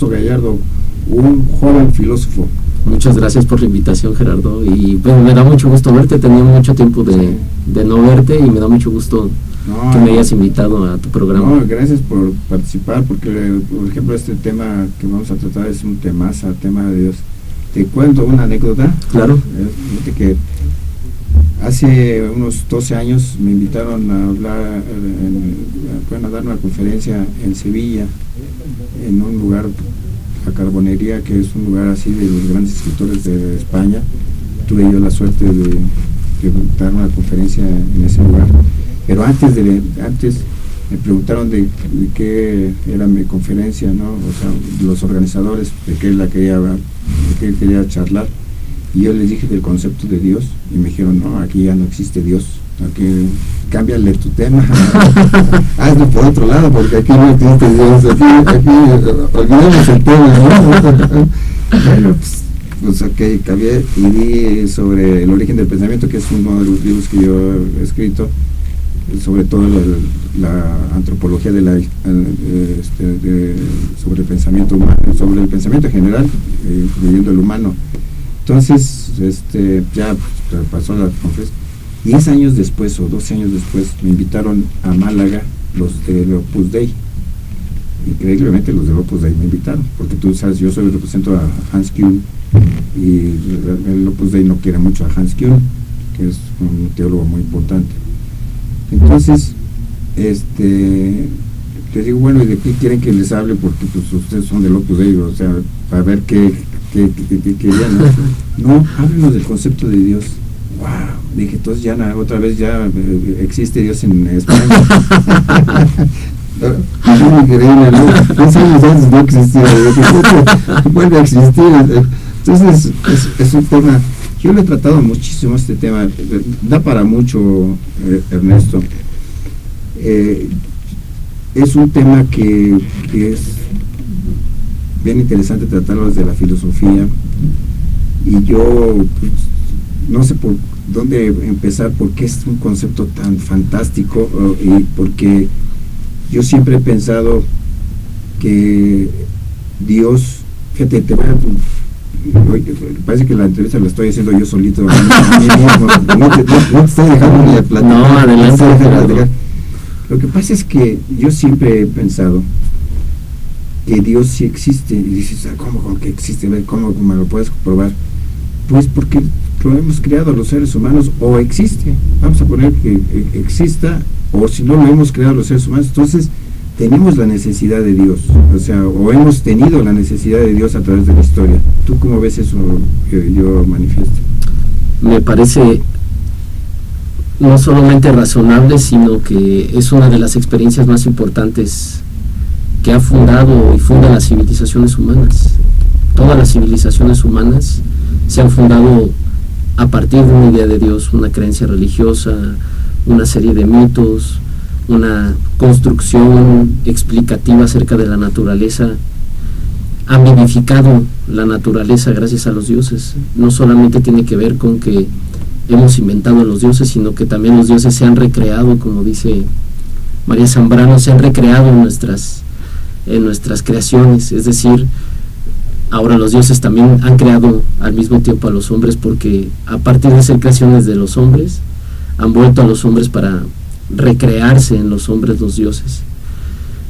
Fausto Gallardo, un joven filósofo. Muchas gracias por la invitación, Gerardo, y bueno, me da mucho gusto verte. Tenía mucho tiempo de no verte y me da mucho gusto que me hayas invitado a tu programa. No, gracias por participar, porque por ejemplo este tema que vamos a tratar es un temazo, tema de Dios. Te cuento una anécdota. Claro. Fíjate que hace unos 12 años me invitaron a hablar, a dar una conferencia en Sevilla, en un lugar, la Carbonería, que es un lugar así de los grandes escritores de España. Tuve yo la suerte de dar una conferencia en ese lugar, pero antes me preguntaron de qué era mi conferencia, ¿no? O sea, los organizadores, de qué quería charlar, y yo les dije del concepto de Dios, y me dijeron, no, aquí ya no existe Dios, aquí cámbiale tu tema, hazlo por otro lado, porque aquí no existe Dios, aquí olvidemos el tema, ¿no? Bueno, pues ok, cambié y di sobre el origen del pensamiento, que es uno de los libros que yo he escrito, sobre todo la antropología sobre el pensamiento humano, sobre el pensamiento en general, incluyendo el humano. Entonces, ya pasó la conferencia. 10 años después o 12 años después me invitaron a Málaga los del Opus Dei. Increíblemente los del Opus Dei me invitaron, porque tú sabes, yo represento a Hans Kuhn, y el Opus Dei no quiere mucho a Hans Kuhn, que es un teólogo muy importante. Entonces, les digo, bueno, ¿y de qué quieren que les hable? Porque pues ustedes son del Opus Dei, o sea, para ver qué querían, ¿no? No, háblenos del concepto de Dios. Wow, dije, entonces ya otra vez ya existe Dios en España. Es increíble, ¿no? 10 años antes no existía, vuelve a existir. Entonces es un tema, yo lo he tratado muchísimo, este tema, da para mucho, Ernesto. Es un tema que es bien interesante tratarlo desde la filosofía, y yo pues, no sé por dónde empezar, porque es un concepto tan fantástico, y porque yo siempre he pensado que Dios, fíjate, parece que la entrevista la estoy haciendo yo solito a mí mismo, no te estoy dejando ni a platicar. No, adelante. Lo que pasa es que yo siempre he pensado que Dios sí existe, y dices, ¿cómo que existe? ¿Cómo me lo puedes comprobar? Pues porque lo hemos creado los seres humanos, o existe, vamos a poner que exista, o si no lo hemos creado los seres humanos, entonces tenemos la necesidad de Dios, o sea, o hemos tenido la necesidad de Dios a través de la historia. ¿Tú cómo ves eso que yo manifiesto? Me parece no solamente razonable, sino que es una de las experiencias más importantes que ha fundado y funda las civilizaciones humanas. Todas las civilizaciones humanas se han fundado a partir de una idea de Dios, una creencia religiosa, una serie de mitos, una construcción explicativa acerca de la naturaleza. Han vivificado la naturaleza gracias a los dioses. No solamente tiene que ver con que hemos inventado a los dioses, sino que también los dioses se han recreado, como dice María Zambrano, se han recreado en nuestras creaciones. Es decir, ahora los dioses también han creado al mismo tiempo a los hombres, porque a partir de ser creaciones de los hombres, han vuelto a los hombres para recrearse en los hombres los dioses.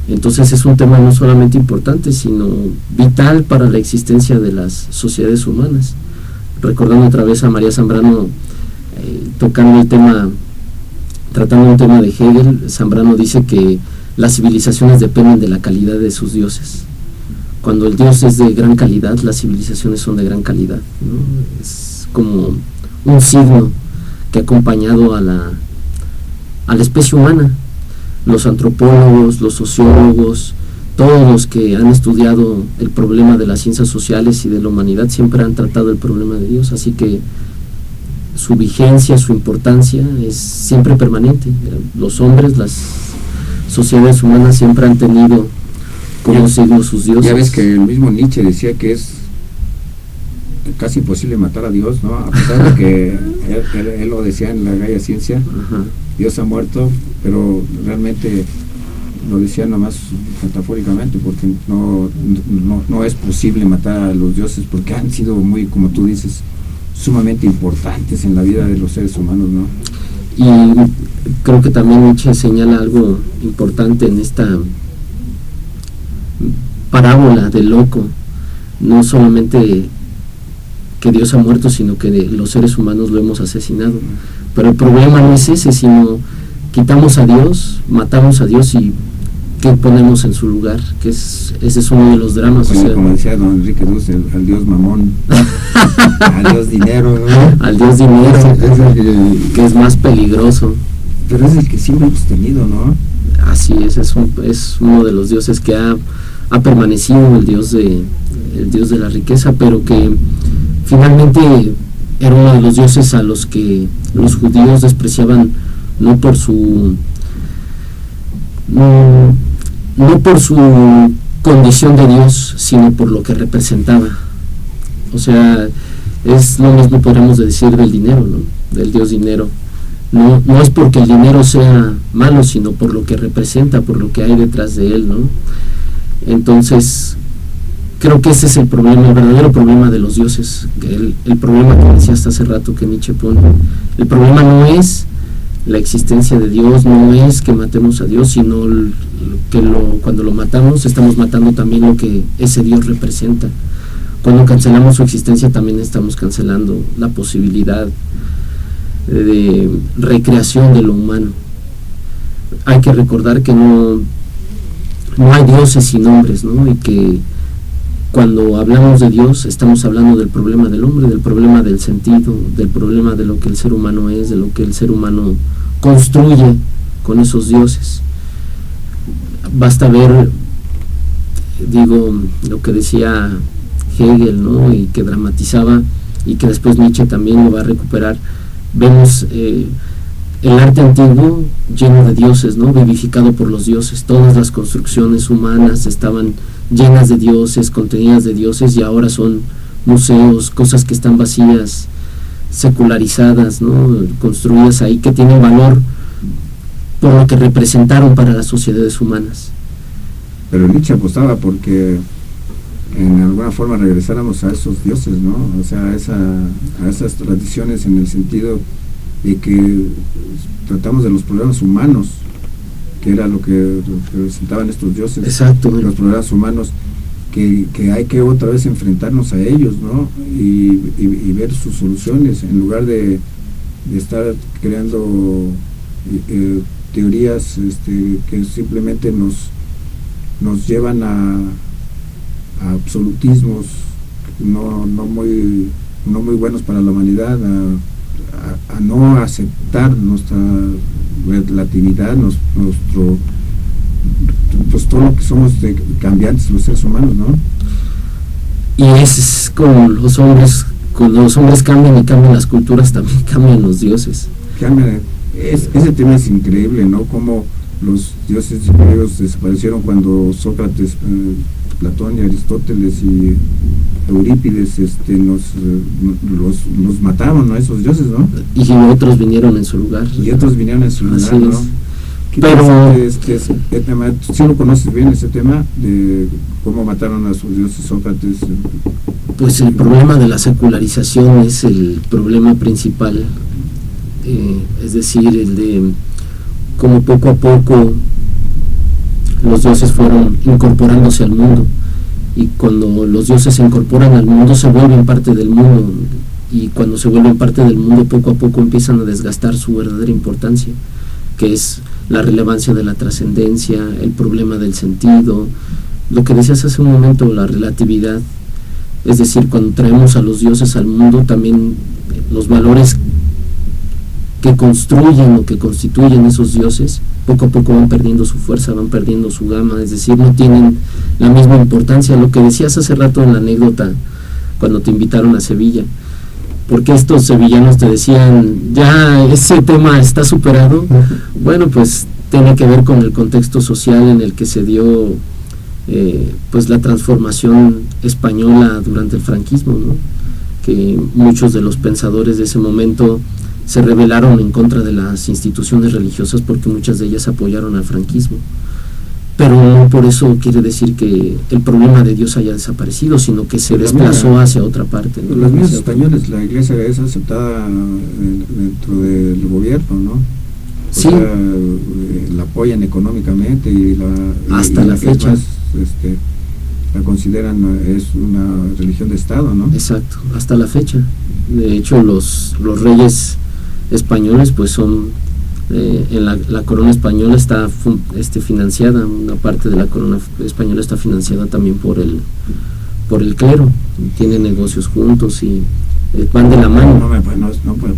Entonces es un tema no solamente importante, sino vital para la existencia de las sociedades humanas. Recordando otra vez a María Zambrano, tratando un tema de Hegel, Zambrano dice que las civilizaciones dependen de la calidad de sus dioses. Cuando el dios es de gran calidad, las civilizaciones son de gran calidad, ¿no? Es como un signo que ha acompañado a la especie humana. Los antropólogos, los sociólogos, todos los que han estudiado el problema de las ciencias sociales y de la humanidad siempre han tratado el problema de Dios, así que su vigencia, su importancia es siempre permanente. Los hombres, las sociedades humanas siempre han tenido como signo sus dioses. Ya ves que el mismo Nietzsche decía que es casi imposible matar a Dios, ¿no? A pesar de que él lo decía en la Gaia Ciencia. Ajá. Dios ha muerto, pero realmente lo decía nomás metafóricamente, porque no es posible matar a los dioses, porque han sido muy, como tú dices, sumamente importantes en la vida de los seres humanos, ¿no? Y creo que también Nietzsche señala algo importante en esta parábola del loco, no solamente que Dios ha muerto, sino que los seres humanos lo hemos asesinado. Pero el problema no es ese, sino quitamos a Dios, matamos a Dios y ¿qué ponemos en su lugar? Ese es uno de los dramas. Bueno, o sea, como decía don Enrique Dussel, al Dios mamón, al Dios dinero, ¿no? Al Dios dinero, que es más peligroso. Pero es el que siempre hemos tenido, ¿no? Así es uno de los dioses que ha permanecido, el dios de la riqueza, pero que finalmente era uno de los dioses a los que los judíos despreciaban no por su condición de Dios, sino por lo que representaba. O sea, es lo mismo podríamos decir del dinero, ¿no? Del dios dinero. No es porque el dinero sea malo, sino por lo que representa, por lo que hay detrás de él, ¿no? Entonces, creo que ese es el problema, el verdadero problema de los dioses, el problema que decía hasta hace rato que Nietzsche pone. El problema no es la existencia de Dios, no es que matemos a Dios, sino cuando lo matamos, estamos matando también lo que ese Dios representa. Cuando cancelamos su existencia, también estamos cancelando la posibilidad de recreación de lo humano. Hay que recordar que no hay dioses sin hombres, ¿no? Y que cuando hablamos de Dios estamos hablando del problema del hombre, del problema del sentido, del problema de lo que el ser humano es, de lo que el ser humano construye con esos dioses. Basta ver, lo que decía Hegel, ¿no? Y que dramatizaba, y que después Nietzsche también lo va a recuperar. Vemos el arte antiguo lleno de dioses, ¿no? Vivificado por los dioses. Todas las construcciones humanas estaban llenas de dioses, contenidas de dioses, y ahora son museos, cosas que están vacías, secularizadas, ¿no? Construidas ahí, que tienen valor por lo que representaron para las sociedades humanas. Pero Nietzsche apostaba porque en alguna forma regresáramos a esos dioses, ¿no? O sea, a esas tradiciones, en el sentido de que tratamos de los problemas humanos, que era lo que representaban estos dioses. Exacto. Los problemas humanos, que hay que otra vez enfrentarnos a ellos, ¿no? Y ver sus soluciones, en lugar de estar creando teorías que simplemente nos llevan a absolutismos no muy buenos para la humanidad, a no aceptar nuestra relatividad, pues todo lo que somos de cambiantes los seres humanos, ¿no? Y es como los hombres, cuando los hombres cambian y cambian las culturas, también cambian los dioses. Ese tema es increíble, ¿no? Como los dioses griegos desaparecieron cuando Sócrates, Platón y Aristóteles y Eurípides los mataron, ¿no? Esos dioses, ¿no? Y otros vinieron en su lugar. Así ¿no? Es. Pero ¿sí lo conoces bien ese tema de cómo mataron a sus dioses Sócrates? Pues el problema de la secularización es el problema principal, es decir, el de cómo poco a poco los dioses fueron incorporándose al mundo, y cuando los dioses se incorporan al mundo se vuelven parte del mundo, y cuando se vuelven parte del mundo poco a poco empiezan a desgastar su verdadera importancia, que es la relevancia de la trascendencia, el problema del sentido, lo que decías hace un momento, la relatividad. Es decir, cuando traemos a los dioses al mundo, también los valores que construyen o que constituyen esos dioses poco a poco van perdiendo su fuerza, van perdiendo su gama, es decir, no tienen la misma importancia. Lo que decías hace rato en la anécdota cuando te invitaron a Sevilla, porque estos sevillanos te decían, ya ese tema está superado. Bueno, pues tiene que ver con el contexto social en el que se dio pues la transformación española durante el franquismo, ¿no? Que muchos de los pensadores de ese momento se rebelaron en contra de las instituciones religiosas porque muchas de ellas apoyaron al franquismo. pero no por eso quiere decir que el problema de Dios haya desaparecido, sino que se desplazó hacia otra parte, ¿no? Los mismos españoles, la iglesia es aceptada dentro del gobierno, ¿no? Sí. La apoyan económicamente y hasta la fecha. Más, la consideran es una religión de Estado, ¿no? Exacto, hasta la fecha. De hecho, los reyes españoles pues son en la corona española está financiada, una parte de la corona española está financiada también por el clero, tienen negocios juntos y van de la mano.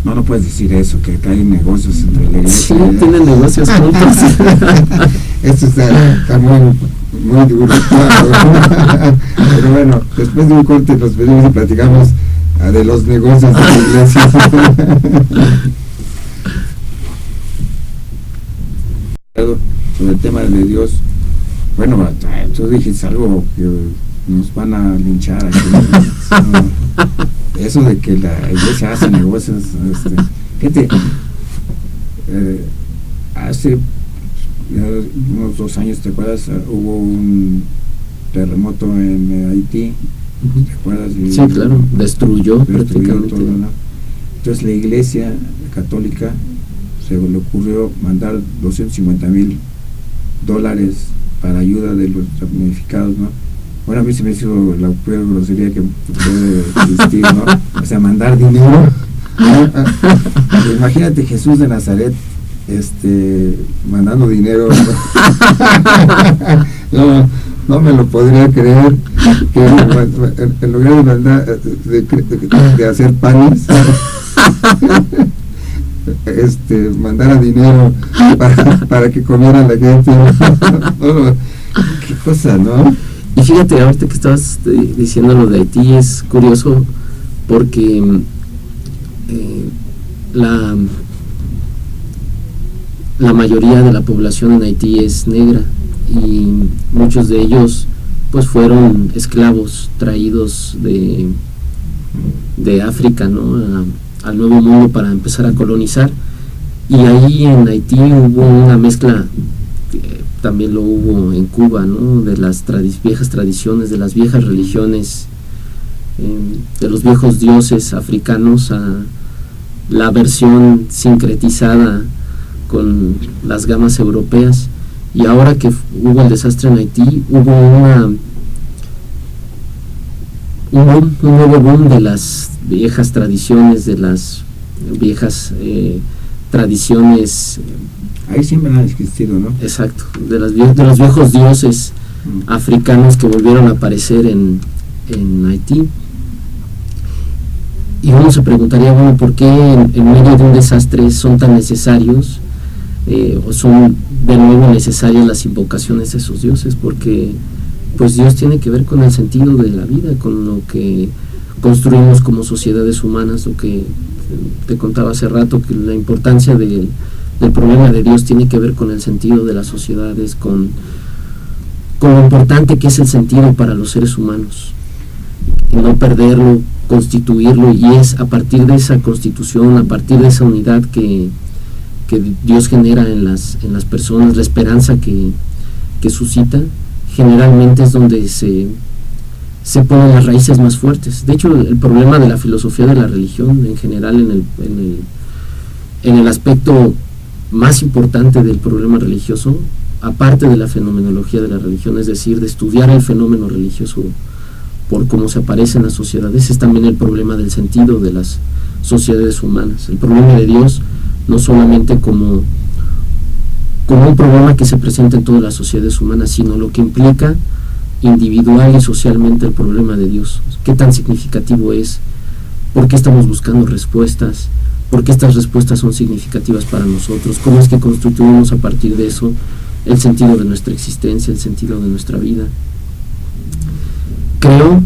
No puedes decir eso, que hay negocios entre la iglesia. Sí, tienen negocios juntos. Esto está muy duro. Pero bueno, después de un corte nos venimos y platicamos de los negocios de la iglesia. Sobre el tema de Dios, bueno, tú dijiste algo que nos van a linchar aquí, ¿no? Eso de que la iglesia hace negocios, fíjate, hace unos 2 años, ¿te acuerdas? Hubo un terremoto en Haití, ¿te acuerdas? Sí, claro, destruyó prácticamente todo, ¿no? Entonces la iglesia católica se le ocurrió mandar $250,000 para ayuda de los damnificados, ¿no? Bueno, a mí se me hizo la peor grosería que puede existir, ¿no? O sea, mandar dinero. Imagínate Jesús de Nazaret mandando dinero. No me lo podría creer, que en lugar de mandar de hacer panes, mandara dinero para que comiera la gente. Qué cosa, ¿no? Y fíjate, ahorita que estabas diciendo lo de Haití, es curioso porque la mayoría de la población en Haití es negra y muchos de ellos pues fueron esclavos traídos de África, ¿no? Al Nuevo Mundo para empezar a colonizar, y ahí en Haití hubo una mezcla, también lo hubo en Cuba, ¿no? De las viejas tradiciones, de las viejas religiones, de los viejos dioses africanos, a la versión sincretizada con las gamas europeas. Y ahora que hubo el desastre en Haití, hubo un nuevo boom de las viejas tradiciones, de las viejas tradiciones. Ahí siempre han existido, ¿no? Exacto, de los viejos dioses africanos que volvieron a aparecer en Haití. Y uno se preguntaría, bueno, ¿por qué en medio de un desastre son tan necesarios o son de nuevo necesarias las invocaciones de esos dioses? Porque pues Dios tiene que ver con el sentido de la vida, con lo que construimos como sociedades humanas, lo que te contaba hace rato, que la importancia del problema de Dios tiene que ver con el sentido de las sociedades, con lo importante que es el sentido para los seres humanos, y no perderlo, constituirlo, y es a partir de esa constitución, a partir de esa unidad que Dios genera en las personas, la esperanza que suscita, generalmente es donde se ponen las raíces más fuertes. De hecho, el problema de la filosofía de la religión en general, en el aspecto más importante del problema religioso, aparte de la fenomenología de la religión, es decir, de estudiar el fenómeno religioso por cómo se aparece en las sociedades, es también el problema del sentido de las sociedades humanas. El problema de Dios no solamente como un problema que se presenta en todas las sociedades humanas, sino lo que implica individual y socialmente el problema de Dios. ¿Qué tan significativo es? ¿Por qué estamos buscando respuestas? ¿Por qué estas respuestas son significativas para nosotros? ¿Cómo es que constituimos a partir de eso el sentido de nuestra existencia, el sentido de nuestra vida? Creo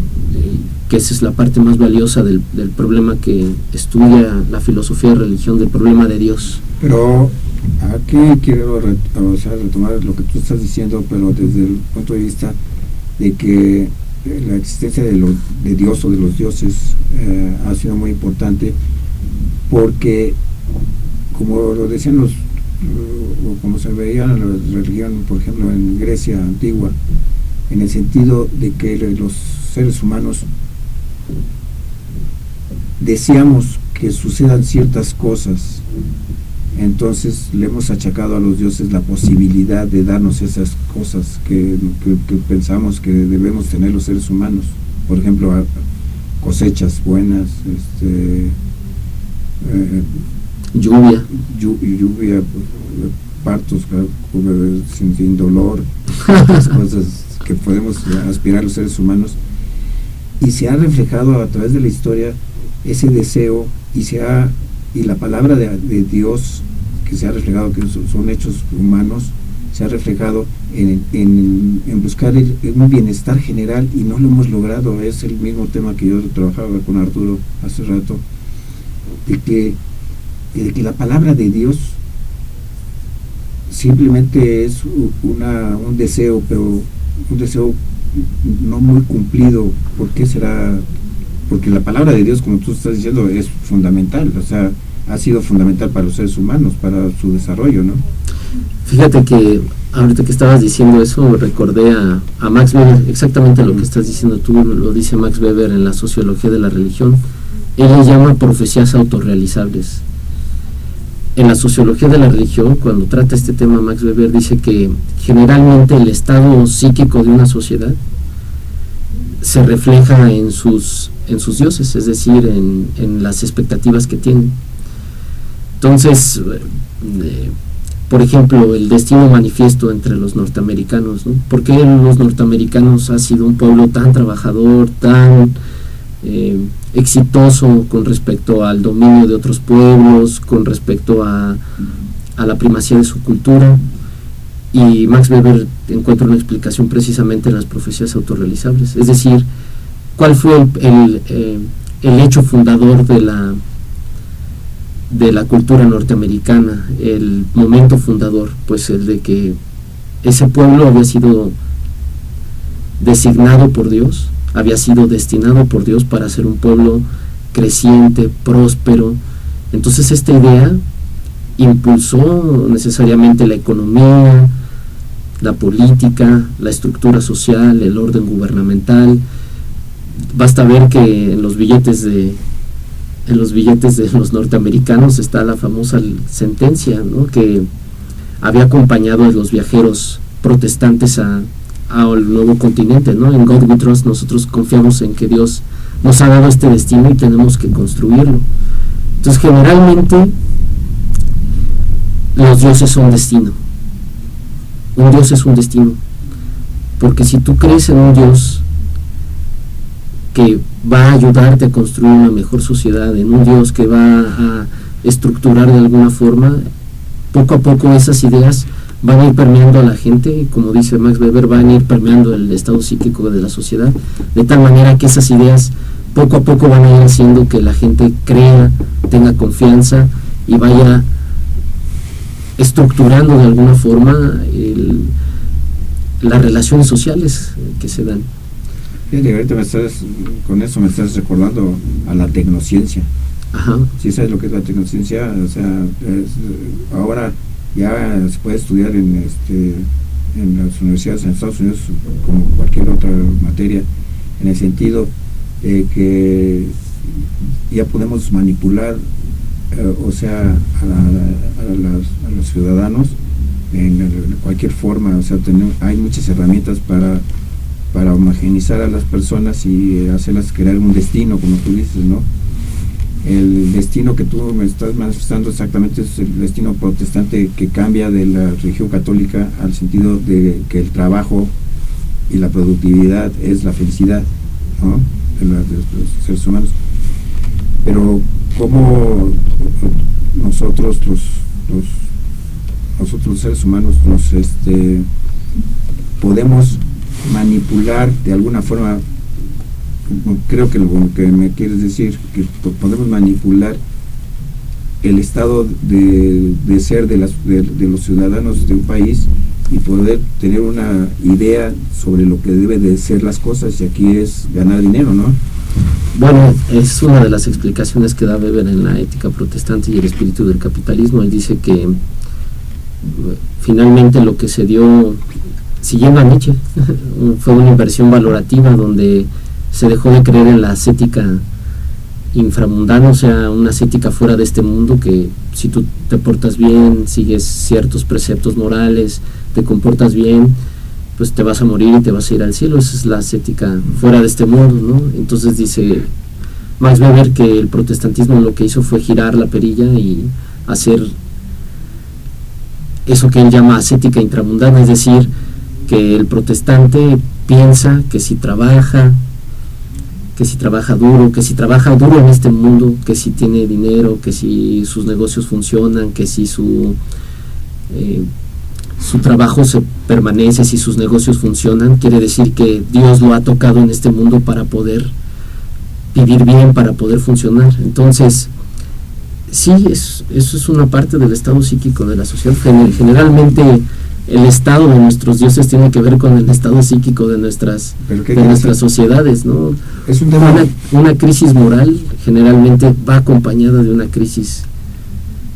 que esa es la parte más valiosa del problema que estudia la filosofía de religión, del problema de Dios. Pero aquí quiero retomar lo que tú estás diciendo, pero desde el punto de vista de que la existencia de Dios o de los dioses ha sido muy importante, porque como lo decían o como se veía la religión, por ejemplo, en Grecia antigua, en el sentido de que los seres humanos deseamos que sucedan ciertas cosas, entonces le hemos achacado a los dioses la posibilidad de darnos esas cosas que pensamos que debemos tener los seres humanos, por ejemplo, cosechas buenas, lluvia, partos sin dolor, las cosas que podemos aspirar los seres humanos, y se ha reflejado a través de la historia ese deseo, y la palabra de Dios que se ha reflejado, que son hechos humanos, se ha reflejado en buscar un bienestar general, y no lo hemos logrado. Es el mismo tema que yo trabajaba con Arturo hace rato, de que la palabra de Dios simplemente es un deseo, pero un deseo no muy cumplido. ¿Por qué será? Porque la palabra de Dios, como tú estás diciendo, es fundamental, o sea, ha sido fundamental para los seres humanos, para su desarrollo, ¿no? Fíjate que ahorita que estabas diciendo eso, recordé a Max Weber, exactamente lo que estás diciendo tú, lo dice Max Weber en la Sociología de la Religión. Él le llama profecías autorrealizables. En la Sociología de la Religión, cuando trata este tema, Max Weber dice que generalmente el estado psíquico de una sociedad se refleja en sus dioses, es decir, en las expectativas que tienen. Entonces, por ejemplo, el destino manifiesto entre los norteamericanos, ¿no? ¿Por qué los norteamericanos han sido un pueblo tan trabajador, tan exitoso con respecto al dominio de otros pueblos, con respecto a la primacía de su cultura? Y Max Weber encuentra una explicación precisamente en las profecías autorrealizables, es decir, ¿cuál fue el hecho fundador de la cultura norteamericana, el momento fundador? Pues el de que ese pueblo había sido designado por Dios, había sido destinado por Dios para ser un pueblo creciente, próspero. Entonces esta idea impulsó necesariamente la economía, la política, la estructura social, el orden gubernamental. Basta ver que en los billetes de los norteamericanos está la famosa sentencia, ¿no?, que había acompañado a los viajeros protestantes al nuevo continente, ¿no? En God We Trust, nosotros confiamos en que Dios nos ha dado este destino y tenemos que construirlo. Entonces, generalmente los dioses son destino. Un dios es un destino, porque si tú crees en un Dios que va a ayudarte a construir una mejor sociedad, en un Dios que va a estructurar de alguna forma, poco a poco esas ideas van a ir permeando a la gente, y como dice Max Weber, van a ir permeando el estado psíquico de la sociedad, de tal manera que esas ideas poco a poco van a ir haciendo que la gente crea, tenga confianza y vaya estructurando de alguna forma las relaciones sociales que se dan. Fíjate, ahorita con eso me estás recordando a la tecnociencia. Ajá. ¿Sí sabes lo que es la tecnociencia? O sea, ahora ya se puede estudiar en las universidades en Estados Unidos como cualquier otra materia, en el sentido de que ya podemos manipular, o sea, a los ciudadanos en cualquier forma. O sea, hay muchas herramientas para homogeneizar a las personas y hacerlas crear un destino, como tú dices, ¿no? El destino que tú me estás manifestando exactamente es el destino protestante, que cambia de la religión católica al sentido de que el trabajo y la productividad es la felicidad, ¿no?, de los seres humanos. Pero cómo nosotros los seres humanos podemos manipular de alguna forma, creo que lo que me quieres decir, que podemos manipular el estado de ser de los ciudadanos de un país, y poder tener una idea sobre lo que debe de ser las cosas, y aquí es ganar dinero, ¿no? Bueno, es una de las explicaciones que da Weber en la Ética Protestante y el espíritu del capitalismo. Él dice que finalmente lo que se dio, siguiendo a Nietzsche, fue una inversión valorativa donde se dejó de creer en la ascética inframundana, o sea, una ascética fuera de este mundo, que si tú te portas bien, sigues ciertos preceptos morales, te comportas bien, pues te vas a morir y te vas a ir al cielo. Esa es la ascética fuera de este mundo, ¿no? Entonces dice Max Weber que el protestantismo lo que hizo fue girar la perilla y hacer eso que él llama ascética intramundana, es decir, que el protestante piensa que si trabaja duro, en este mundo, que si tiene dinero, que si sus negocios funcionan, que si su trabajo se permanece, si sus negocios funcionan, quiere decir que Dios lo ha tocado en este mundo para poder vivir bien, para poder funcionar. Entonces, sí, eso es una parte del estado psíquico de la sociedad. Generalmente el estado de nuestros dioses tiene que ver con el estado psíquico de nuestras sociedades, ¿no? Es un tema. Una crisis moral generalmente va acompañada de una crisis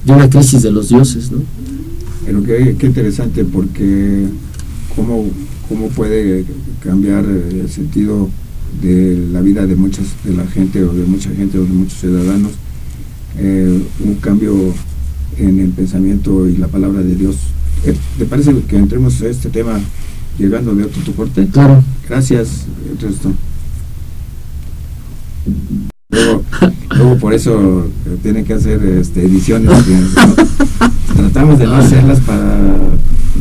de los dioses, ¿no? Pero qué interesante, porque cómo puede cambiar el sentido de la vida de mucha gente o de muchos ciudadanos, un cambio en el pensamiento y la palabra de Dios. ¿Te parece que entremos a este tema llegando de otro corte? Claro. Gracias, Ernesto. Luego por eso tienen que hacer ediciones, ¿no? Tratamos de no hacerlas para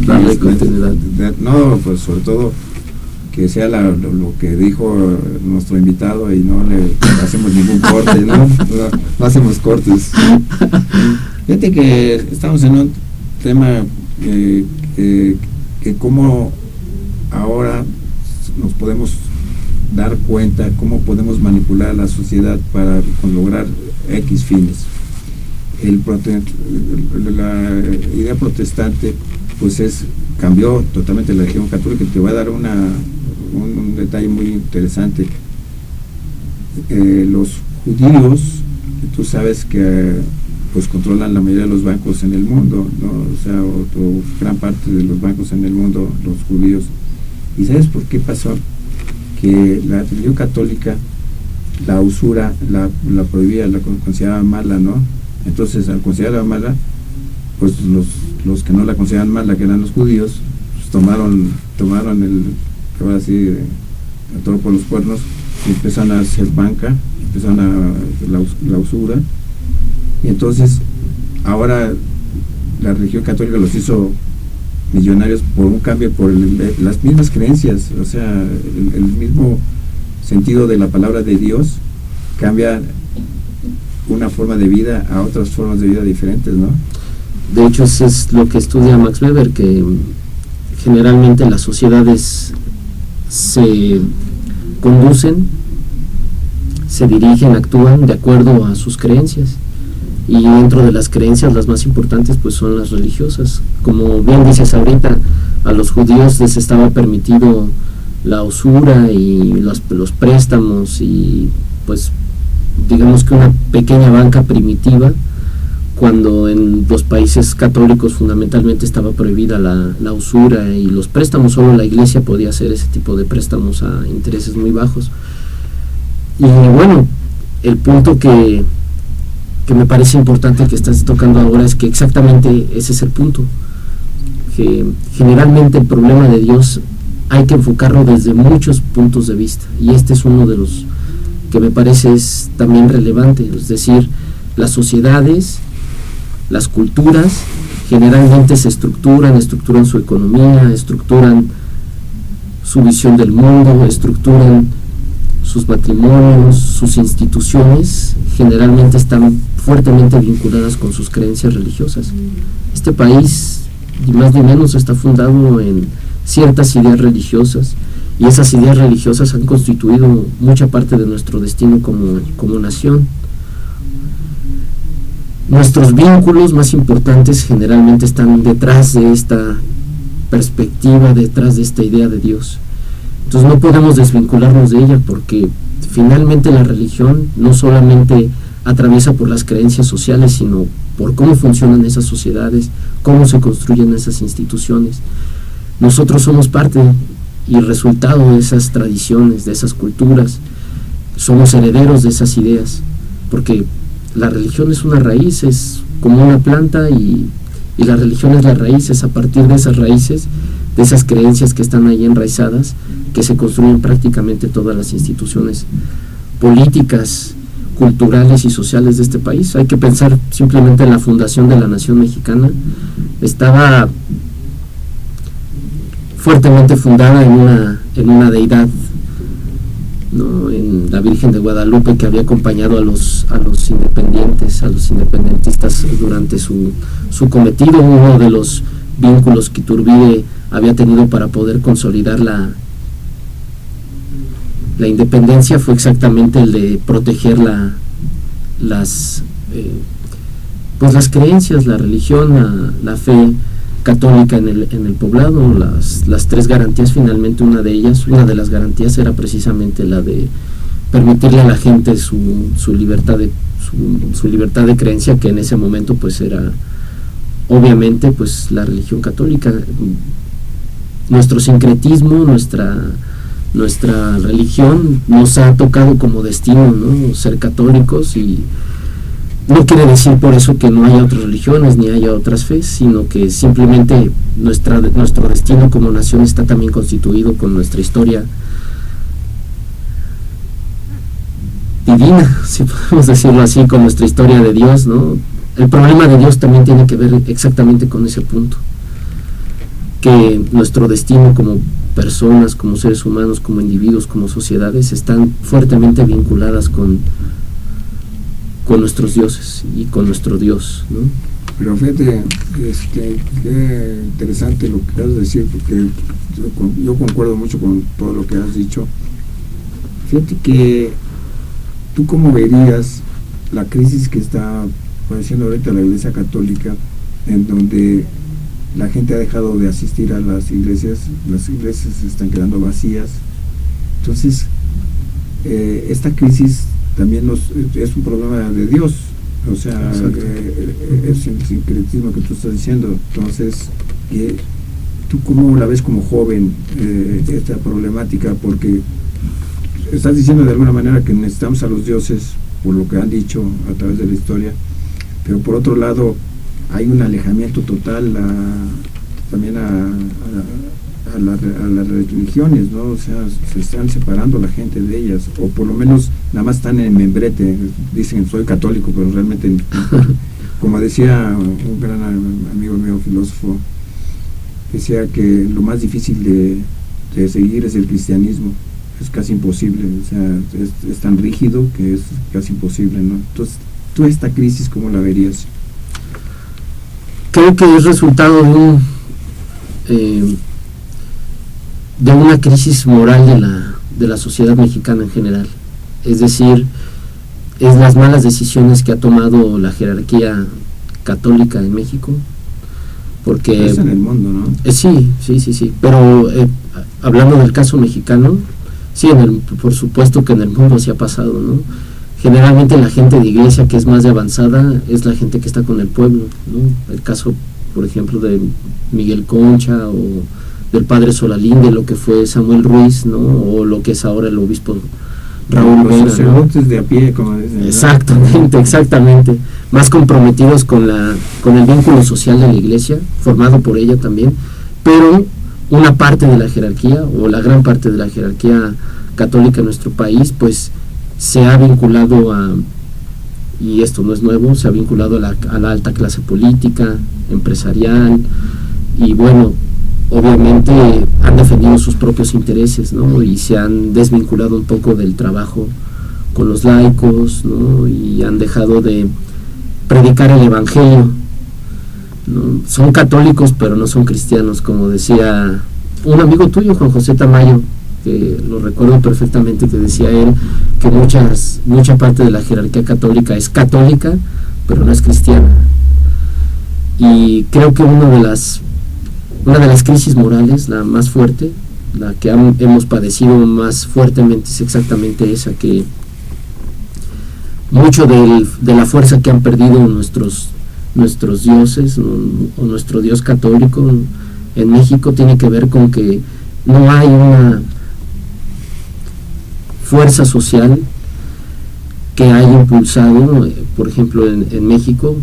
darle continuidad. No, pues sobre todo que sea lo que dijo nuestro invitado y no le hacemos ningún corte, ¿no? No hacemos cortes. Fíjate que estamos en un tema que cómo ahora nos podemos dar cuenta, cómo podemos manipular a la sociedad para lograr X fines. La idea protestante pues cambió totalmente la religión católica. Te voy a dar un detalle muy interesante. Los judíos, tú sabes que pues controlan la mayoría de los bancos en el mundo, ¿no? O sea, o gran parte de los bancos en el mundo, los judíos. ¿Y sabes por qué pasó? Que la religión católica, la usura, la prohibía, la consideraba mala, ¿no? Entonces, al considerarla mala, pues los que no la consideraban mala, que eran los judíos, pues tomaron ahora sí, el toro por los cuernos, y empezaron a hacer banca, empezaron la usura, y entonces ahora la religión católica los hizo millonarios por un cambio, por las mismas creencias, o sea, el mismo sentido de la palabra de Dios cambia una forma de vida a otras formas de vida diferentes, ¿no? De hecho, eso es lo que estudia Max Weber, que generalmente las sociedades se conducen, se dirigen, actúan de acuerdo a sus creencias, y dentro de las creencias las más importantes pues son las religiosas. Como bien dices ahorita, a los judíos les estaba permitido la usura y los préstamos, y pues digamos que una pequeña banca primitiva, cuando en los países católicos fundamentalmente estaba prohibida la usura y los préstamos. Solo la iglesia podía hacer ese tipo de préstamos a intereses muy bajos. Y bueno, el punto que me parece importante que estás tocando ahora es que exactamente ese es el punto, que generalmente el problema de Dios hay que enfocarlo desde muchos puntos de vista, y este es uno de los que me parece es también relevante. Es decir, las sociedades, las culturas generalmente se estructuran su economía, estructuran su visión del mundo, estructuran sus matrimonios, sus instituciones, generalmente están fuertemente vinculadas con sus creencias religiosas. Este país, ni más ni menos, está fundado en ciertas ideas religiosas, y esas ideas religiosas han constituido mucha parte de nuestro destino como nación. Nuestros vínculos más importantes generalmente están detrás de esta perspectiva, detrás de esta idea de Dios. Entonces no podemos desvincularnos de ella, porque finalmente la religión no solamente atraviesa por las creencias sociales, sino por cómo funcionan esas sociedades, cómo se construyen esas instituciones. Nosotros somos parte y resultado de esas tradiciones, de esas culturas, somos herederos de esas ideas, porque la religión es una raíz, es como una planta y la religión es la raíz, es a partir de esas raíces, de esas creencias que están ahí enraizadas, que se construyen prácticamente todas las instituciones políticas, culturales y sociales de este país. Hay que pensar simplemente en la fundación de la nación mexicana. Estaba fuertemente fundada en una deidad, ¿no? En la Virgen de Guadalupe, que había acompañado a los independientes, a los independentistas durante su cometido. Uno de los vínculos que Iturbide había tenido para poder consolidar la independencia fue exactamente el de proteger las creencias, la religión, la fe católica en el poblado, las tres garantías. Finalmente una de las garantías era precisamente la de permitirle a la gente su libertad de creencia, que en ese momento pues era obviamente pues la religión católica. Nuestro sincretismo, nuestra religión nos ha tocado como destino, ¿no? Ser católicos, y no quiere decir por eso que no haya otras religiones ni haya otras fe, sino que simplemente nuestro destino como nación está también constituido con nuestra historia divina, si podemos decirlo así, con nuestra historia de Dios, ¿no? El problema de Dios también tiene que ver exactamente con ese punto, que nuestro destino como personas, como seres humanos, como individuos, como sociedades, están fuertemente vinculadas con nuestros dioses y con nuestro Dios, ¿no? Pero fíjate, qué interesante lo que acabas de decir, porque yo concuerdo mucho con todo lo que has dicho. Fíjate que tú cómo verías la crisis que está padeciendo ahorita la Iglesia Católica, en donde la gente ha dejado de asistir a las iglesias se están quedando vacías. Entonces, esta crisis también es un problema de Dios, o sea, es el sincretismo que tú estás diciendo. Entonces, ¿tú cómo la ves como joven, esta problemática? Porque estás diciendo de alguna manera que necesitamos a los dioses, por lo que han dicho a través de la historia, pero por otro lado hay un alejamiento total también a las religiones, ¿no? O sea, se están separando la gente de ellas, o por lo menos nada más están en membrete, dicen soy católico, pero realmente, como decía un gran amigo mío, filósofo, decía que lo más difícil de seguir es el cristianismo, es casi imposible, o sea, es tan rígido que es casi imposible, ¿no? Entonces, ¿tú esta crisis cómo la verías? Creo que es resultado de una crisis moral de la sociedad mexicana en general. Es decir, es las malas decisiones que ha tomado la jerarquía católica en México, porque es en el mundo, ¿no? Sí, pero hablando del caso mexicano, sí, por supuesto que en el mundo sí ha pasado, ¿no? Generalmente la gente de iglesia que es más de avanzada es la gente que está con el pueblo, ¿no? El caso, por ejemplo, de Miguel Concha, o del padre Solalín, de lo que fue Samuel Ruiz, ¿no? O lo que es ahora el obispo Raúl Vera, los sacerdotes, ¿no? De a pie, como dicen, ¿no? Exactamente, más comprometidos con el vínculo social de la iglesia, formado por ella también, pero una parte de la jerarquía, o la gran parte de la jerarquía católica en nuestro país, pues se ha vinculado y esto no es nuevo, se ha vinculado a la alta clase política, empresarial, y bueno, obviamente han defendido sus propios intereses, ¿no? Y se han desvinculado un poco del trabajo con los laicos, ¿no? Y han dejado de predicar el evangelio, ¿no? Son católicos pero no son cristianos, como decía un amigo tuyo, Juan José Tamayo, que lo recuerdo perfectamente, que decía él que mucha parte de la jerarquía católica es católica pero no es cristiana. Y creo que una de las crisis morales, la más fuerte, la que hemos padecido más fuertemente, es exactamente esa, que mucho de la fuerza que han perdido nuestros dioses o nuestro Dios católico en México tiene que ver con que no hay una fuerza social que haya impulsado, por ejemplo en México,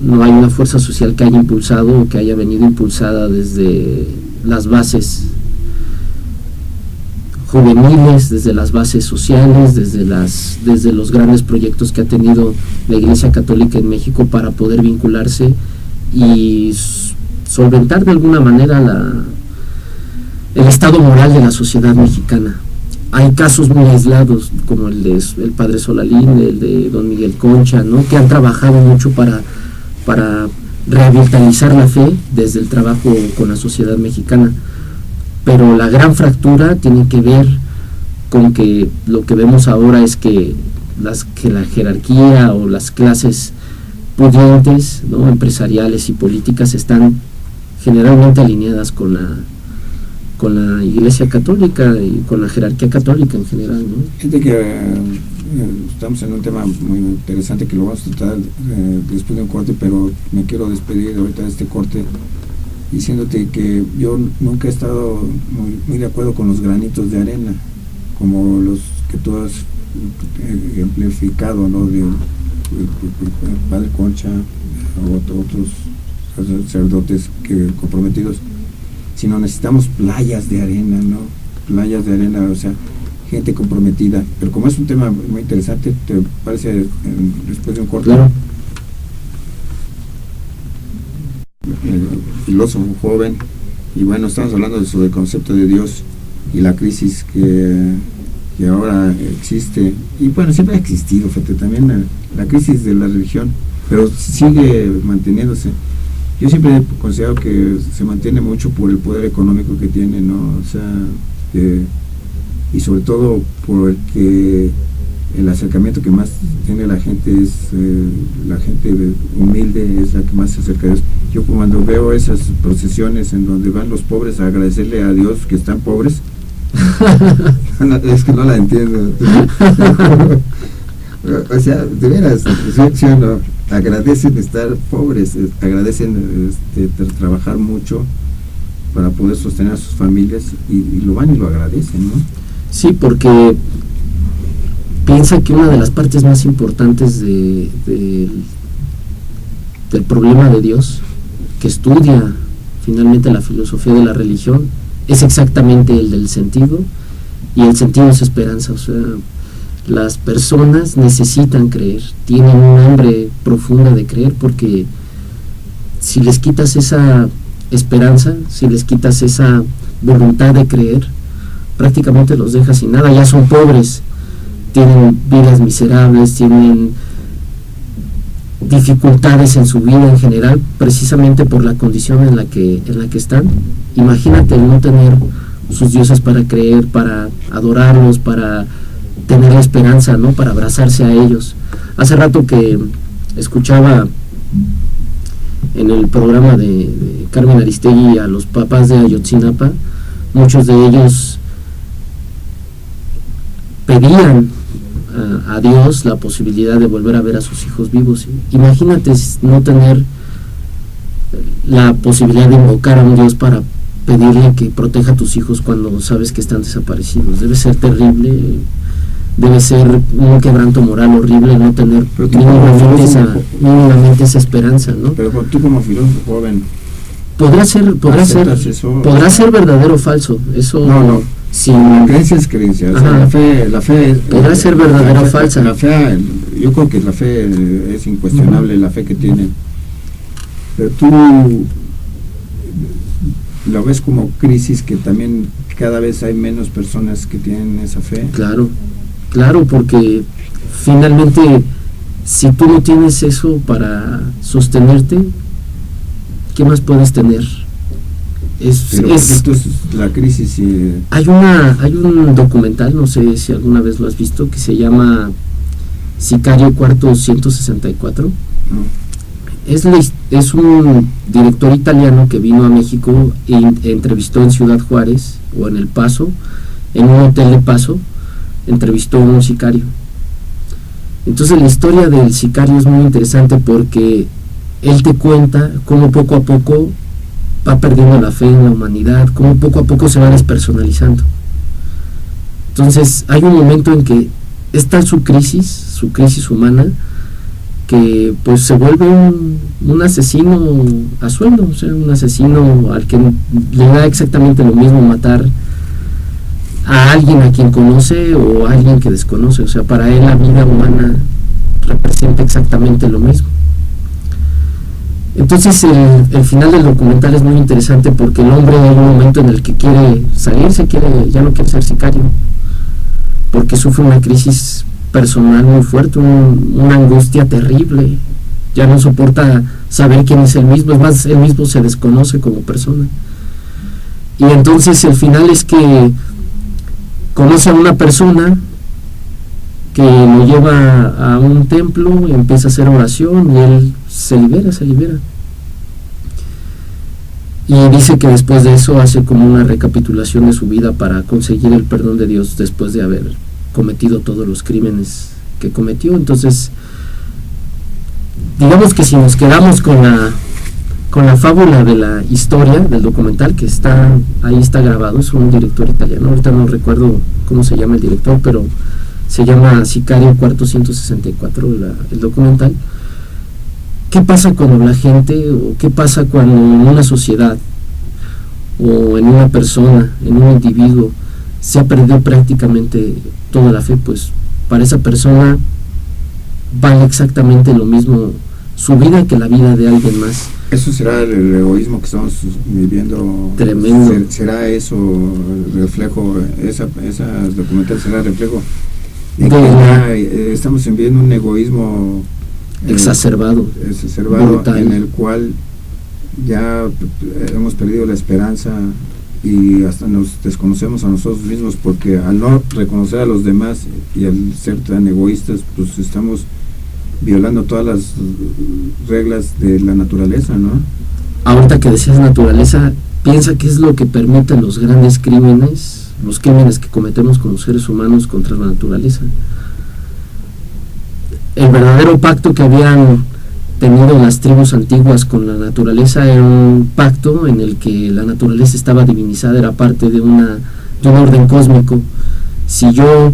no hay una fuerza social que haya impulsado o que haya venido impulsada desde las bases juveniles, desde las bases sociales, desde los grandes proyectos que ha tenido la Iglesia Católica en México para poder vincularse y solventar de alguna manera el estado moral de la sociedad mexicana. Hay casos muy aislados, como el de el padre Solalín, el de don Miguel Concha, ¿no?, que han trabajado mucho para revitalizar la fe desde el trabajo con la sociedad mexicana. Pero la gran fractura tiene que ver con que lo que vemos ahora es que la jerarquía o las clases pudientes, ¿no?, empresariales y políticas están generalmente alineadas con la Iglesia Católica y con la jerarquía católica en general, ¿no? Fíjate que estamos en un tema muy interesante que lo vamos a tratar después de un corte, pero me quiero despedir ahorita de este corte diciéndote que yo nunca he estado muy de acuerdo con los granitos de arena, como los que tú has ejemplificado, ¿no?, de padre Concha o otros sacerdotes comprometidos, sino necesitamos playas de arena, ¿no? Playas de arena, o sea, gente comprometida. Pero como es un tema muy interesante, ¿te parece después de un corte? Claro. El filósofo joven, y bueno, estamos hablando sobre el concepto de Dios y la crisis que ahora existe, y bueno, siempre ha existido, fíjate, también la crisis de la religión, pero sigue manteniéndose. Yo siempre he considerado que se mantiene mucho por el poder económico que tiene, ¿no? O sea, y sobre todo porque el acercamiento que más tiene la gente es la gente humilde, es la que más se acerca a Dios. Yo cuando veo esas procesiones en donde van los pobres a agradecerle a Dios que están pobres, es que no la entiendo. O sea, de veras, ¿sí o no? Agradecen estar pobres, agradecen trabajar mucho para poder sostener a sus familias y lo van y lo agradecen, ¿no? Sí, porque piensa que una de las partes más importantes del problema de Dios, que estudia finalmente la filosofía de la religión, es exactamente el del sentido, y el sentido es esperanza. O sea, las personas necesitan creer, tienen un hambre profunda de creer, porque si les quitas esa esperanza, si les quitas esa voluntad de creer, prácticamente los dejas sin nada, ya son pobres, tienen vidas miserables, tienen dificultades en su vida en general, precisamente por la condición en la que están. Imagínate el no tener sus dioses para creer, para adorarlos, para tener la esperanza, ¿no?, para abrazarse a ellos. Hace rato que escuchaba en el programa de Carmen Aristegui a los papás de Ayotzinapa, muchos de ellos pedían a Dios la posibilidad de volver a ver a sus hijos vivos. Imagínate no tener la posibilidad de invocar a un Dios para pedirle que proteja a tus hijos cuando sabes que están desaparecidos. Debe ser terrible, debe ser un quebranto moral horrible no tener mínimamente esa esperanza, ¿no? Pero tú como filósofo joven, podrá ser verdadero o falso, eso no. Si la creencia es creencia, o sea, la fe podrá ser verdadera o falsa. La fe, yo creo que la fe es incuestionable, la fe que tienen, pero tú lo ves como crisis, que también cada vez hay menos personas que tienen esa fe. Claro, porque finalmente si tú no tienes eso para sostenerte, ¿qué más puedes tener? Esto es la crisis. Hay un documental, no sé si alguna vez lo has visto, que se llama Sicario Cuarto 164. No. Es un director italiano que vino a México e entrevistó en Ciudad Juárez o en El Paso, en un hotel de Paso, entrevistó a un sicario. Entonces la historia del sicario es muy interesante porque él te cuenta cómo poco a poco va perdiendo la fe en la humanidad, cómo poco a poco se va despersonalizando. Entonces hay un momento en que está su crisis humana, que pues se vuelve un asesino a sueldo, o sea, un asesino al que le da exactamente lo mismo matar a alguien a quien conoce o a alguien que desconoce. O sea, para él la vida humana representa exactamente lo mismo. Entonces el final del documental es muy interesante, porque el hombre hay un momento en el que quiere salirse, ya no quiere ser sicario, porque sufre una crisis personal muy fuerte, una angustia terrible, ya no soporta saber quién es él mismo, es más, él mismo se desconoce como persona. Y entonces el final es que conoce a una persona que lo lleva a un templo, empieza a hacer oración y él se libera. Y dice que después de eso hace como una recapitulación de su vida para conseguir el perdón de Dios después de haber cometido todos los crímenes que cometió. Entonces, digamos que si nos quedamos con la fábula de la historia del documental, que ahí está grabado, es un director italiano, ahorita no recuerdo cómo se llama el director, pero se llama Sicario Cuarto 164 el documental. ¿Qué pasa cuando la gente, o qué pasa cuando en una sociedad o en una persona, en un individuo, se ha perdido prácticamente toda la fe? Pues para esa persona vale exactamente lo mismo su vida que la vida de alguien más. Eso será el egoísmo que estamos viviendo. Tremendo. ¿Será eso reflejo, esa documental será reflejo de que ya estamos viviendo un egoísmo exacerbado, brutal, en el cual ya hemos perdido la esperanza y hasta nos desconocemos a nosotros mismos, porque al no reconocer a los demás y al ser tan egoístas, pues estamos violando todas las reglas de la naturaleza, ¿no? Ahorita que decías naturaleza, piensa qué es lo que permite los grandes crímenes, los crímenes que cometemos como seres humanos contra la naturaleza. El verdadero pacto que habían tenido las tribus antiguas con la naturaleza era un pacto en el que la naturaleza estaba divinizada, era parte de un orden cósmico. Si yo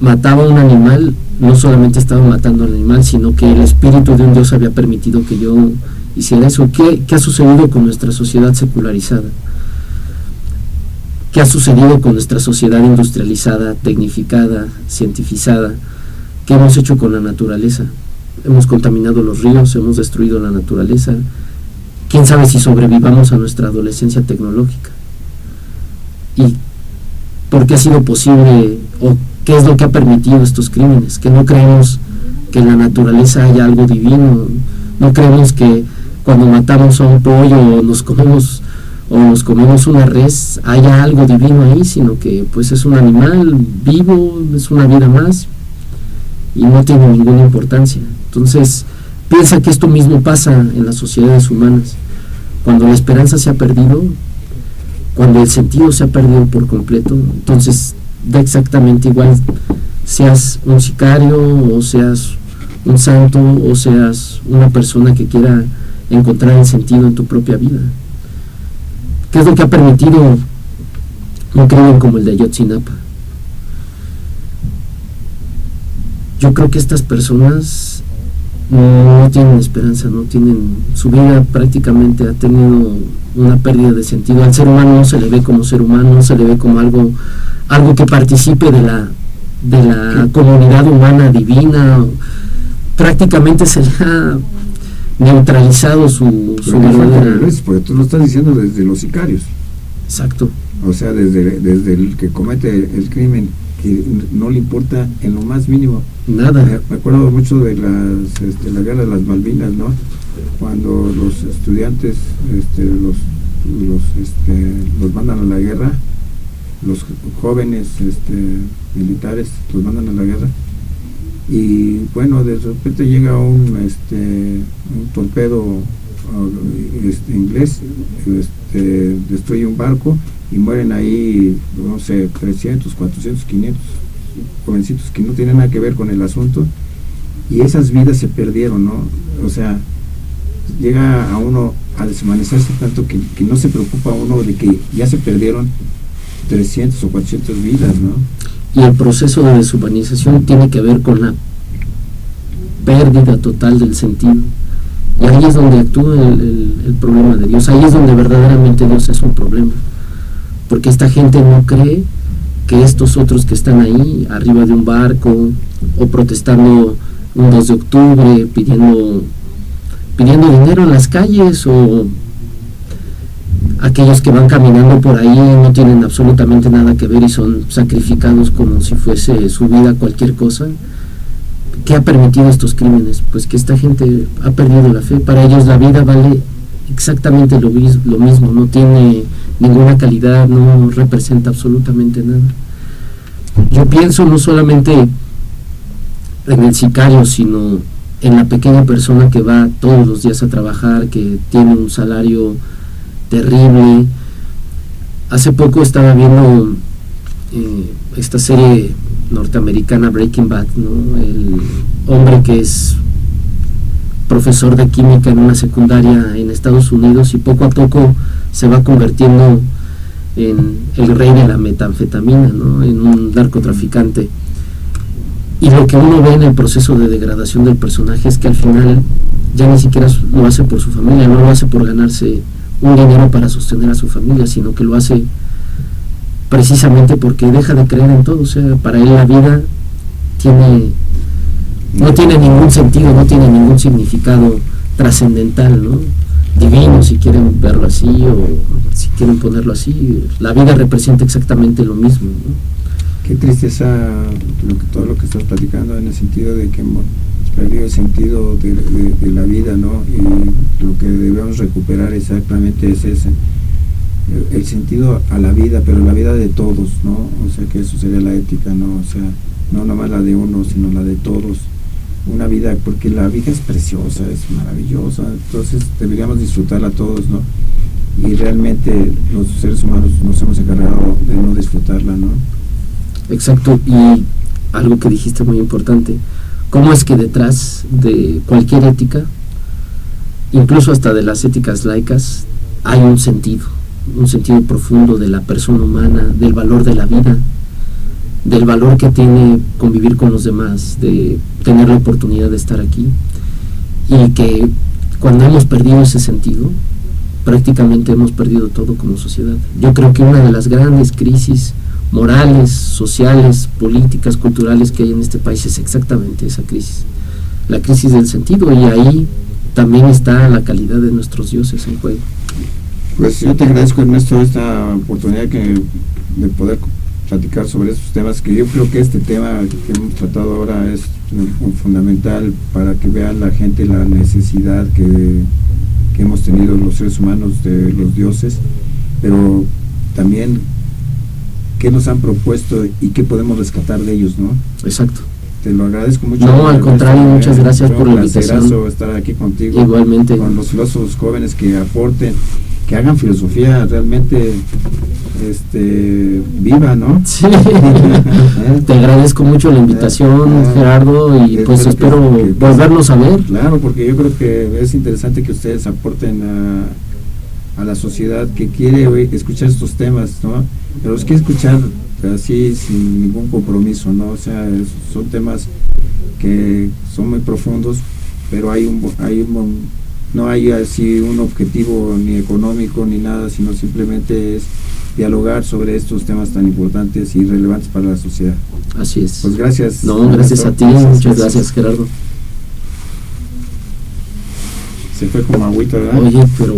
mataba a un animal, no solamente estaba matando al animal, sino que el espíritu de un Dios había permitido que yo hiciera eso. ¿Qué ha sucedido con nuestra sociedad secularizada? ¿Qué ha sucedido con nuestra sociedad industrializada, tecnificada, cientificada? ¿Qué hemos hecho con la naturaleza? Hemos contaminado los ríos, hemos destruido la naturaleza. ¿Quién sabe si sobrevivamos a nuestra adolescencia tecnológica? ¿Y por qué ha sido posible, o qué es lo que ha permitido estos crímenes? Que no creemos que en la naturaleza haya algo divino, no creemos que cuando matamos a un pollo o nos comemos una res haya algo divino ahí, sino que pues es un animal vivo, es una vida más y no tiene ninguna importancia. Entonces piensa que esto mismo pasa en las sociedades humanas, cuando la esperanza se ha perdido, cuando el sentido se ha perdido por completo. Entonces da exactamente igual seas un sicario o seas un santo o seas una persona que quiera encontrar el sentido en tu propia vida. ¿Qué es lo que ha permitido un crimen como el de Ayotzinapa? Yo creo que estas personas no tienen esperanza, no tienen, su vida prácticamente ha tenido una pérdida de sentido. Al ser humano no se le ve como ser humano, no se le ve como algo que participe de la comunidad humana divina. Prácticamente se le ha neutralizado su verdadera. Porque tú lo estás diciendo desde los sicarios. Exacto. O sea, desde el que comete el crimen, que no le importa en lo más mínimo nada. Me acuerdo mucho de la guerra de las Malvinas, ¿no? Cuando los estudiantes los mandan a la guerra, los jóvenes militares los mandan a la guerra, y bueno, de repente llega un torpedo inglés, destruye un barco y mueren ahí, no sé, 300, 400, 500 jovencitos que no tienen nada que ver con el asunto, y esas vidas se perdieron, ¿no? O sea, llega a uno a deshumanizarse tanto que no se preocupa uno de que ya se perdieron 300 o 400 vidas, ¿no? Y el proceso de deshumanización tiene que ver con la pérdida total del sentido. Y ahí es donde actúa el problema de Dios. Ahí es donde verdaderamente Dios es un problema. Porque esta gente no cree que estos otros que están ahí, arriba de un barco, o protestando un 2 de octubre, pidiendo dinero en las calles, o aquellos que van caminando por ahí no tienen absolutamente nada que ver y son sacrificados como si fuese su vida cualquier cosa. ¿Qué ha permitido estos crímenes? Pues que esta gente ha perdido la fe. Para ellos la vida vale exactamente lo mismo, no tiene ninguna calidad, no representa absolutamente nada. Yo pienso no solamente en el sicario, sino en la pequeña persona que va todos los días a trabajar, que tiene un salario terrible. Hace poco estaba viendo esta serie norteamericana Breaking Bad, ¿no? El hombre que es profesor de química en una secundaria en Estados Unidos y poco a poco se va convirtiendo en el rey de la metanfetamina, ¿no? En un narcotraficante. Y lo que uno ve en el proceso de degradación del personaje es que al final ya ni siquiera lo hace por su familia, no lo hace por ganarse un dinero para sostener a su familia, sino que lo hace precisamente porque deja de creer en todo. O sea, para él la vida no tiene ningún sentido, no tiene ningún significado trascendental, ¿no? Divino, si quieren verlo así, o si quieren ponerlo así. La vida representa exactamente lo mismo, ¿no? Qué tristeza todo lo que estás platicando, en el sentido de que hemos perdido el sentido de la vida, ¿no? Y lo que debemos recuperar exactamente es ese, el sentido a la vida, pero la vida de todos, ¿no? O sea, que eso sería la ética, ¿no? O sea, no nomás la de uno, sino la de todos. Una vida, porque la vida es preciosa, es maravillosa, entonces deberíamos disfrutarla todos, ¿no? Y realmente los seres humanos nos hemos encargado de no disfrutarla, ¿no? Exacto, y algo que dijiste muy importante, ¿cómo es que detrás de cualquier ética, incluso hasta de las éticas laicas, hay un sentido profundo de la persona humana, del valor de la vida, del valor que tiene convivir con los demás, de tener la oportunidad de estar aquí? Y que cuando hemos perdido ese sentido, prácticamente hemos perdido todo como sociedad. Yo creo que una de las grandes crisis morales, sociales, políticas, culturales que hay en este país es exactamente esa crisis, la crisis del sentido, y ahí también está la calidad de nuestros dioses en juego. Pues yo te agradezco, Ernesto, esta oportunidad de poder platicar sobre estos temas, que yo creo que este tema que hemos tratado ahora es fundamental para que vean la gente la necesidad que hemos tenido los seres humanos de los dioses, pero también qué nos han propuesto y qué podemos rescatar de ellos, ¿no? Exacto. Te lo agradezco mucho. No, al contrario, muchas gracias por la invitación. Estar aquí contigo. Igualmente. Con los filósofos jóvenes que aporten, que hagan filosofía realmente viva, ¿no? Sí. Te agradezco mucho la invitación, Gerardo, y pues espero volvernos a ver. Claro, porque yo creo que es interesante que ustedes aporten a la sociedad que quiere escuchar estos temas, ¿no? Pero los quiere escuchar así sin ningún compromiso, ¿no? O sea, son temas que son muy profundos, pero no hay así un objetivo ni económico ni nada, sino simplemente es dialogar sobre estos temas tan importantes y relevantes para la sociedad. Así es. Pues gracias. No, gracias a ti, muchas gracias, Gerardo. Se fue como agüita, ¿verdad? Oye, pero